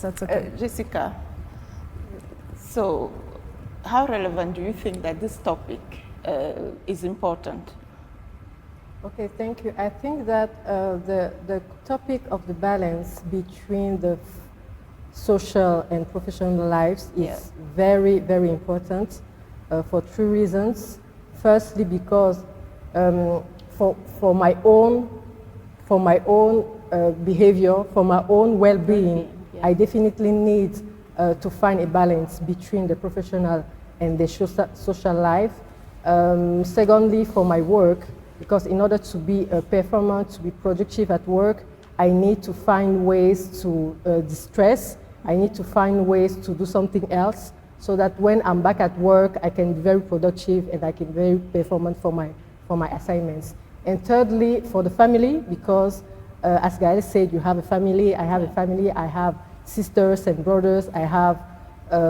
That's okay. Jessica, so how relevant do you think that this topic is important? Okay, thank you. I think that the topic of the balance between the social and professional lives is very, very important for three reasons. Firstly, because for my own behavior, for my own well-being, I definitely need to find a balance between the professional and the social life. Secondly, for my work, because in order to be performant, to be productive at work, I need to find ways to distress. I need to find ways to do something else so that when I'm back at work, I can be very productive and I can be very performant for my assignments. And thirdly, for the family, because as Gael said, you have a family, I have a family, I have sisters and brothers, I have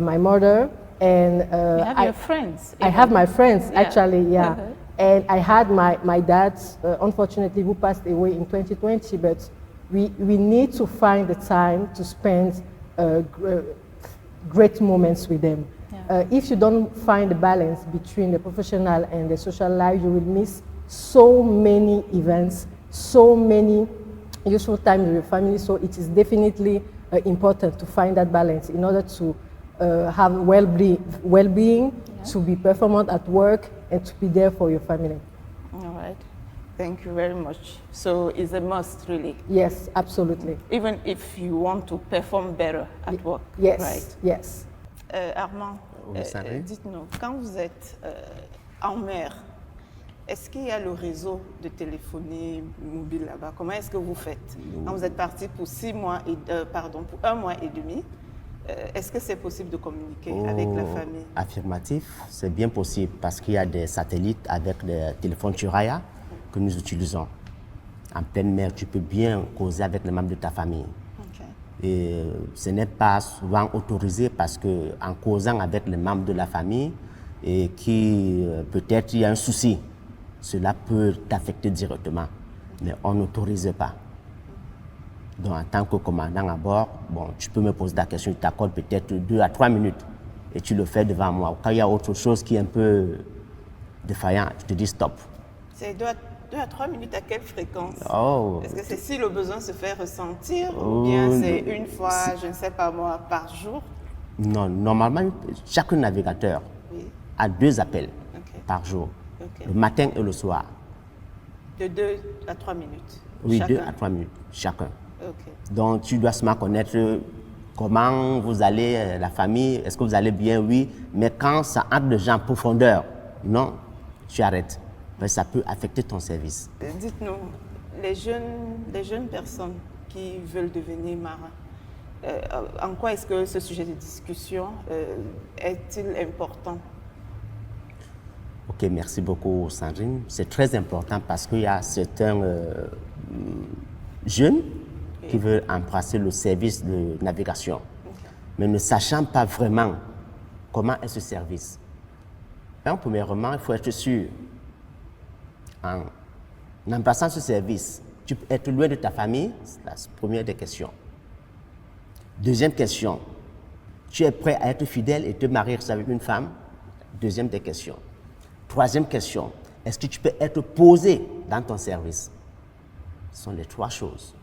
my mother, and you have your friends. I have my friends, actually, yeah. And I had my dad, unfortunately, who passed away in 2020, but we need to find the time to spend great moments with them. If you don't find the balance between the professional and the social life, you will miss so many events, so many useful time with your family. So it is definitely important to find that balance in order to have well-being, to be performant at work, and to be there for your family. All right. Thank you very much. So it's a must, really. Yes, absolutely. Even if you want to perform better at work. Yes, right? Yes. Armand, dites-nous, quand vous êtes en mer, est-ce qu'il y a le réseau de téléphonie mobile là-bas? Comment est-ce que vous faites? Quand vous êtes parti pour pour 1 mois et demi, est-ce que c'est possible de communiquer avec la famille? Affirmatif, c'est bien possible parce qu'il y a des satellites avec des téléphones Chiraya que nous utilisons. En pleine mer, tu peux bien causer avec les membres de ta famille. Et ce n'est pas souvent autorisé parce qu'en causant avec les membres de la famille et qui peut-être il y a un souci, cela peut t'affecter directement, mais on n'autorise pas. Donc en tant que commandant à bord, bon, tu peux me poser la question, je t'accorde peut-être 2 à 3 minutes et tu le fais devant moi. Quand il y a autre chose qui est un peu défaillant, je te dis stop. C'est 2 à 3 minutes à quelle fréquence? Est-ce que c'est si le besoin se fait ressentir ou bien c'est une fois, je ne sais pas moi, par jour? Non, normalement, chaque navigateur a 2 appels par jour, le matin et le soir. De 2 à 3 minutes? Oui, chacun. 2 à 3 minutes chacun. Donc tu dois seulement connaître comment vous allez, la famille, est-ce que vous allez bien? Oui, mais quand ça entre déjà en profondeur, non, tu arrêtes. Mais ça peut affecter ton service. Dites-nous, les jeunes personnes qui veulent devenir marins, en quoi est-ce que ce sujet de discussion est-il important? Ok, merci beaucoup Sandrine. C'est très important parce qu'il y a certains jeunes qui veulent embrasser le service de navigation, mais ne sachant pas vraiment comment est ce service. Donc, premièrement, il faut être sûr. En embrassant ce service, tu peux être loin de ta famille, c'est la première des questions. Deuxième question, tu es prêt à être fidèle et te marier avec une femme? Deuxième des questions. Troisième question, est-ce que tu peux être posé dans ton service? Ce sont les 3 choses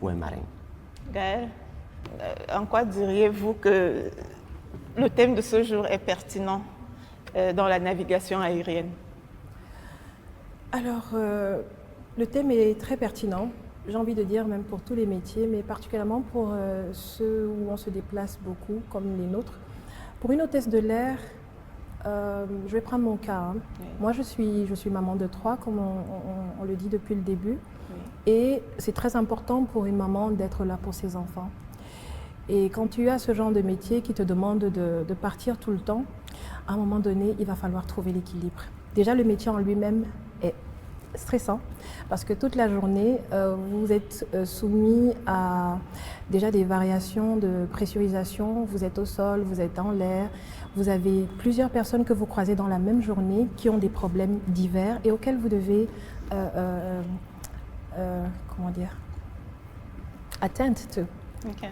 pour un marin. Gaël, en quoi diriez-vous que le thème de ce jour est pertinent dans la navigation aérienne? Alors, le thème est très pertinent, j'ai envie de dire même pour tous les métiers, mais particulièrement pour ceux où on se déplace beaucoup, comme les nôtres. Pour une hôtesse de l'air, je vais prendre mon cas. Hein. Moi, je suis maman de 3, comme on le dit depuis le début. Et c'est très important pour une maman d'être là pour ses enfants. Et quand tu as ce genre de métier qui te demande de partir tout le temps, à un moment donné, il va falloir trouver l'équilibre. Déjà, le métier en lui-même est stressant parce que toute la journée, vous êtes soumis à déjà des variations de pressurisation. Vous êtes au sol, vous êtes en l'air. Vous avez plusieurs personnes que vous croisez dans la même journée qui ont des problèmes divers et auxquels vous devez attend to. Okay.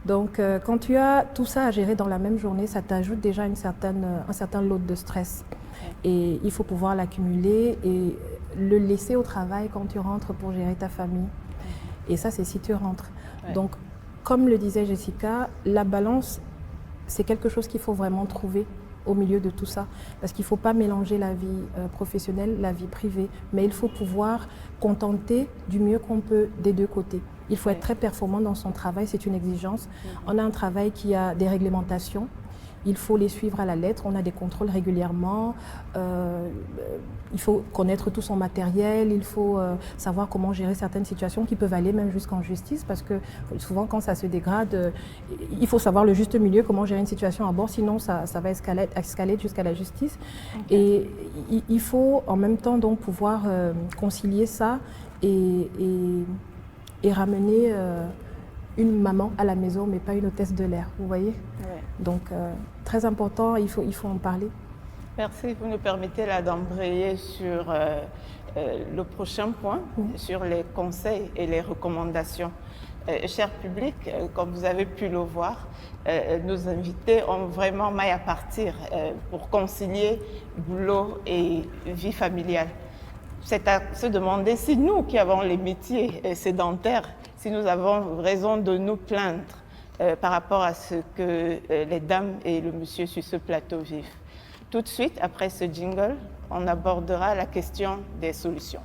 Donc, quand tu as tout ça à gérer dans la même journée, ça t'ajoute déjà un certain lot de stress. Okay. Et il faut pouvoir l'accumuler et le laisser au travail quand tu rentres pour gérer ta famille. Et ça, c'est si tu rentres. Ouais. Donc, comme le disait Jessica, la balance, c'est quelque chose qu'il faut vraiment trouver au milieu de tout ça. Parce qu'il ne faut pas mélanger la vie professionnelle, la vie privée. Mais il faut pouvoir contenter du mieux qu'on peut des deux côtés. Il faut être très performant dans son travail, c'est une exigence. On a un travail qui a des réglementations. Il faut les suivre à la lettre, on a des contrôles régulièrement, il faut connaître tout son matériel, il faut savoir comment gérer certaines situations qui peuvent aller même jusqu'en justice parce que souvent quand ça se dégrade, il faut savoir le juste milieu, comment gérer une situation à bord, sinon ça va escaler jusqu'à la justice. Okay. Et il faut en même temps donc pouvoir concilier ça et ramener une maman à la maison, mais pas une hôtesse de l'air, vous voyez? Ouais. Donc, très important, il faut en parler. Merci. Vous nous permettez là d'embrayer sur le prochain point, sur les conseils et les recommandations. Cher public, comme vous avez pu le voir, nos invités ont vraiment maille à partir pour concilier boulot et vie familiale. C'est à se demander si nous qui avons les métiers sédentaires, si nous avons raison de nous plaindre par rapport à ce que les dames et le monsieur sur ce plateau vivent. Tout de suite, après ce jingle, on abordera la question des solutions.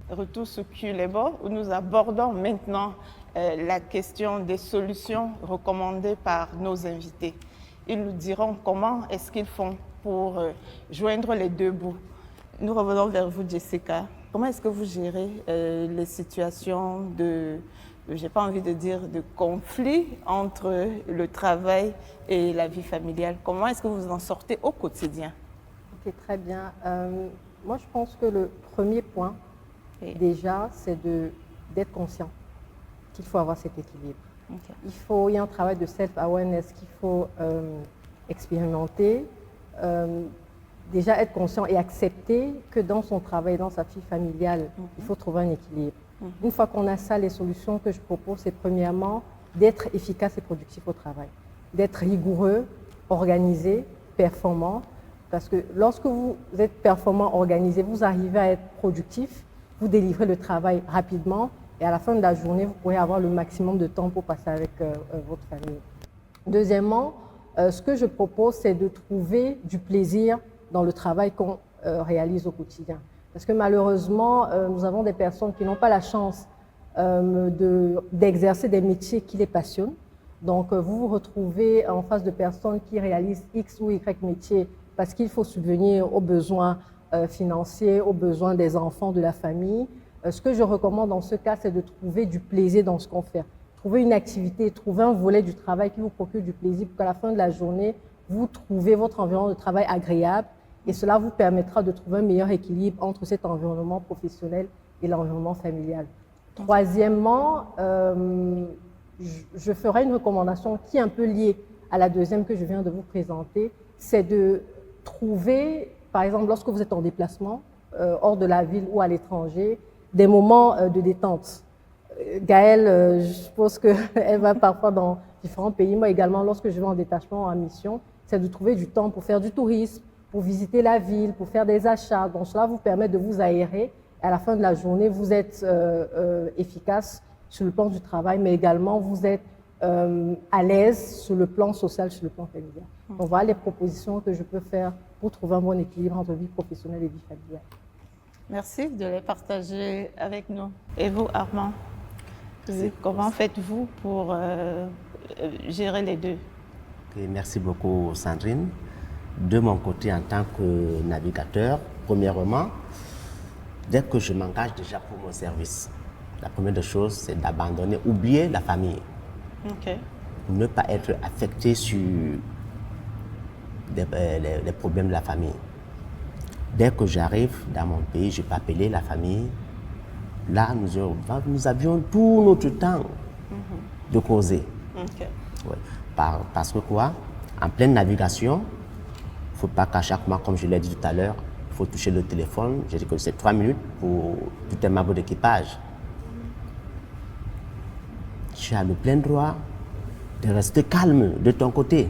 Retour sur Q-Labor, où nous abordons maintenant la question des solutions recommandées par nos invités. Ils nous diront comment est-ce qu'ils font pour joindre les deux bouts. Nous revenons vers vous, Jessica. Comment est-ce que vous gérez les situations de, j'ai pas envie de dire de conflit entre le travail et la vie familiale? Comment est-ce que vous en sortez au quotidien? Ok, très bien. Moi, je pense que le premier point, déjà, c'est d'être conscient qu'il faut avoir cet équilibre. Okay. Il y a un travail de self-awareness qu'il faut expérimenter, déjà être conscient et accepter que dans son travail, dans sa vie familiale, il faut trouver un équilibre. Une fois qu'on a ça, les solutions que je propose, c'est premièrement d'être efficace et productif au travail, d'être rigoureux, organisé, performant, parce que lorsque vous êtes performant, organisé, vous arrivez à être productif, vous délivrez le travail rapidement et à la fin de la journée, vous pourrez avoir le maximum de temps pour passer avec votre famille. Deuxièmement, ce que je propose, c'est de trouver du plaisir dans le travail qu'on réalise au quotidien. Parce que malheureusement, nous avons des personnes qui n'ont pas la chance d'exercer des métiers qui les passionnent. Donc, vous vous retrouvez en face de personnes qui réalisent X ou Y métiers parce qu'il faut subvenir aux besoins financiers, aux besoins des enfants, de la famille. Ce que je recommande dans ce cas, c'est de trouver du plaisir dans ce qu'on fait. Trouver une activité, trouver un volet du travail qui vous procure du plaisir pour qu'à la fin de la journée, vous trouvez votre environnement de travail agréable et cela vous permettra de trouver un meilleur équilibre entre cet environnement professionnel et l'environnement familial. Troisièmement, je ferai une recommandation qui est un peu liée à la deuxième que je viens de vous présenter, c'est de trouver, par exemple, lorsque vous êtes en déplacement, hors de la ville ou à l'étranger, des moments de détente. Gaëlle, je suppose qu'elle va parfois dans différents pays. Moi également, lorsque je vais en détachement, en mission, c'est de trouver du temps pour faire du tourisme, pour visiter la ville, pour faire des achats. Donc cela vous permet de vous aérer. Et à la fin de la journée, vous êtes efficace sur le plan du travail, mais également vous êtes à l'aise sur le plan social, sur le plan familial. Donc voilà les propositions que je peux faire pour trouver un bon équilibre entre vie professionnelle et vie familiale. Merci de les partager avec nous. Et vous, Armand, comment faites-vous pour gérer les deux? Okay, merci beaucoup, Sandrine. De mon côté, en tant que navigateur, premièrement, dès que je m'engage déjà pour mon service, la première des choses, c'est d'abandonner, oublier la famille. Okay. Ne pas être affecté sur les problèmes de la famille. Dès que j'arrive dans mon pays, je peux appeler la famille. Là, nous avions tout notre temps de causer. Okay. Ouais. Parce que quoi? En pleine navigation, il ne faut pas qu'à chaque mois, comme je l'ai dit tout à l'heure, il faut toucher le téléphone. J'ai dit que c'est 3 minutes pour tout un membre d'équipage. Tu as le plein droit de rester calme de ton côté.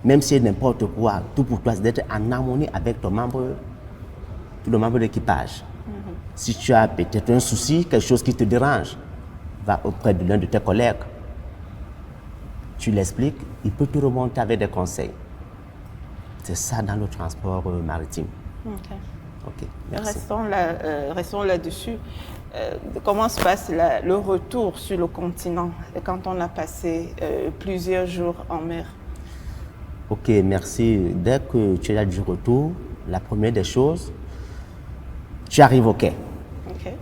Même si n'importe quoi, tout pour toi, c'est d'être en harmonie avec tout le membre d'équipage. Si tu as peut-être un souci, quelque chose qui te dérange, va auprès de l'un de tes collègues. Tu l'expliques, il peut te remonter avec des conseils. C'est ça dans le transport maritime. Ok, merci. Restons là-dessus. Comment se passe le retour sur le continent quand on a passé plusieurs jours en mer? Ok, merci. Dès que tu as du retour, la première des choses, tu arrives au quai.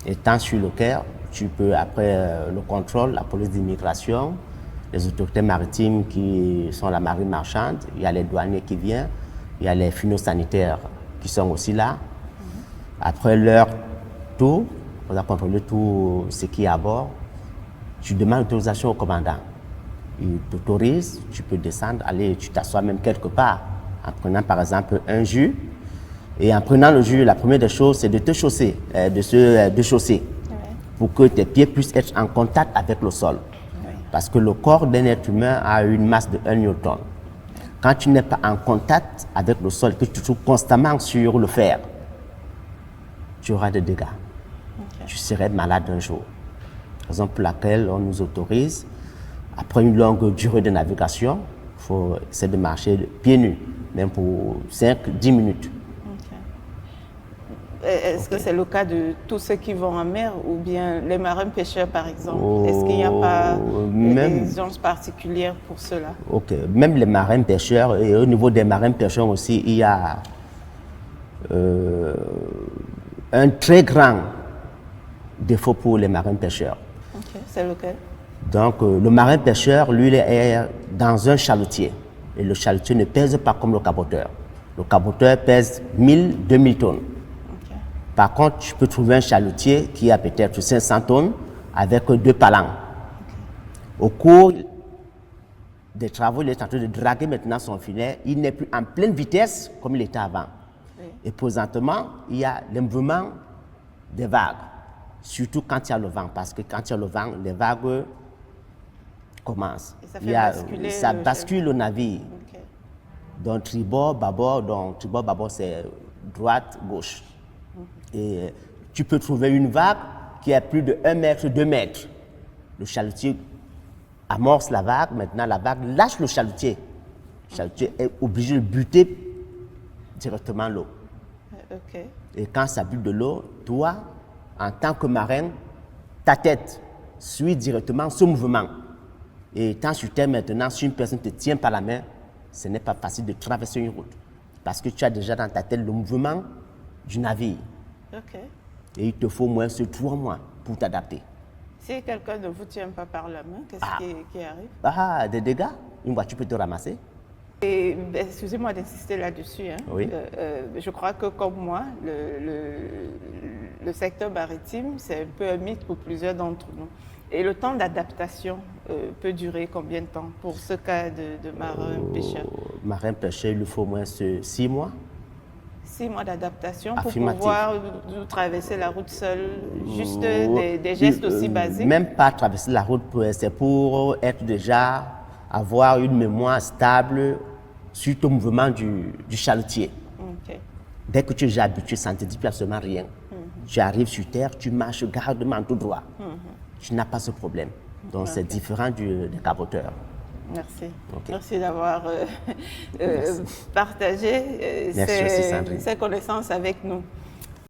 Étant sur le quai, tu peux, après le contrôle, la police d'immigration, les autorités maritimes qui sont la marine marchande, il y a les douaniers qui viennent, il y a les phytosanitaires qui sont aussi là. Après leur tour, on a contrôlé tout ce qui est à bord, tu demandes l'autorisation au commandant. Il t'autorise, tu peux descendre, aller, tu t'assois même quelque part, en prenant par exemple un jus. Et en prenant le jus, la première des choses, c'est de te chausser, de se déchausser, pour que tes pieds puissent être en contact avec le sol. Parce que le corps d'un être humain a une masse de 1 newton. Quand tu n'es pas en contact avec le sol, que tu te trouves constamment sur le fer, tu auras des dégâts. Tu serais malade un jour. Raison pour laquelle on nous autorise, après une longue durée de navigation, il faut essayer de marcher pieds nus, même pour 5-10 minutes. Est-ce que c'est le cas de tous ceux qui vont en mer ou bien les marins pêcheurs par exemple? Est-ce qu'il n'y a pas des exigences particulières pour cela? Ok, même les marins pêcheurs, et au niveau des marins pêcheurs aussi, il y a un très grand défaut pour les marins pêcheurs. Ok, c'est lequel? Donc le marin pêcheur, lui, il est dans un chalutier. Et le chalutier ne pèse pas comme le caboteur. Le caboteur pèse 1000-2000 tonnes. Par contre, tu peux trouver un chalutier qui a peut-être 500 tonnes avec 2 palans. Au cours des travaux, il est en train de draguer maintenant son filet. Il n'est plus en pleine vitesse comme il était avant. Et présentement, il y a le mouvement des vagues, surtout quand il y a le vent, parce que quand il y a le vent, les vagues commencent. Et ça bascule le navire. Donc tribord, bâbord, c'est droite, gauche. Et tu peux trouver une vague qui est plus de 1 mètre, 2 mètres. Le chalutier amorce la vague, maintenant la vague lâche le chalutier. Le chalutier est obligé de buter directement l'eau. Et quand ça bute de l'eau, toi, en tant que marin, ta tête suit directement ce mouvement. Et tant sur terre maintenant, si une personne te tient par la main, ce n'est pas facile de traverser une route. Parce que tu as déjà dans ta tête le mouvement du navire. Et il te faut moins de 3 mois pour t'adapter. Si quelqu'un ne vous tient pas par la main, qu'est-ce qui arrive? Des dégâts. Une voiture peut te ramasser. Et excusez-moi d'insister là-dessus. Oui. Je crois que comme moi, le secteur maritime, c'est un peu un mythe pour plusieurs d'entre nous. Et le temps d'adaptation peut durer combien de temps pour ce cas de marin-pêcheur? Marin-pêcheur, il lui faut au moins 6 mois. 6 mois d'adaptation pour pouvoir traverser la route seule, juste des gestes aussi basiques? Même pas traverser la route, c'est pour être déjà, avoir une mémoire stable suite au mouvement du chalutier. Dès que tu es déjà habitué, ça ne te dit plus absolument rien. Tu arrives sur terre, tu marches gardement tout droit. Tu n'as pas ce problème. Donc c'est différent des caboteurs. Merci. Merci d'avoir partagé ces connaissances avec nous.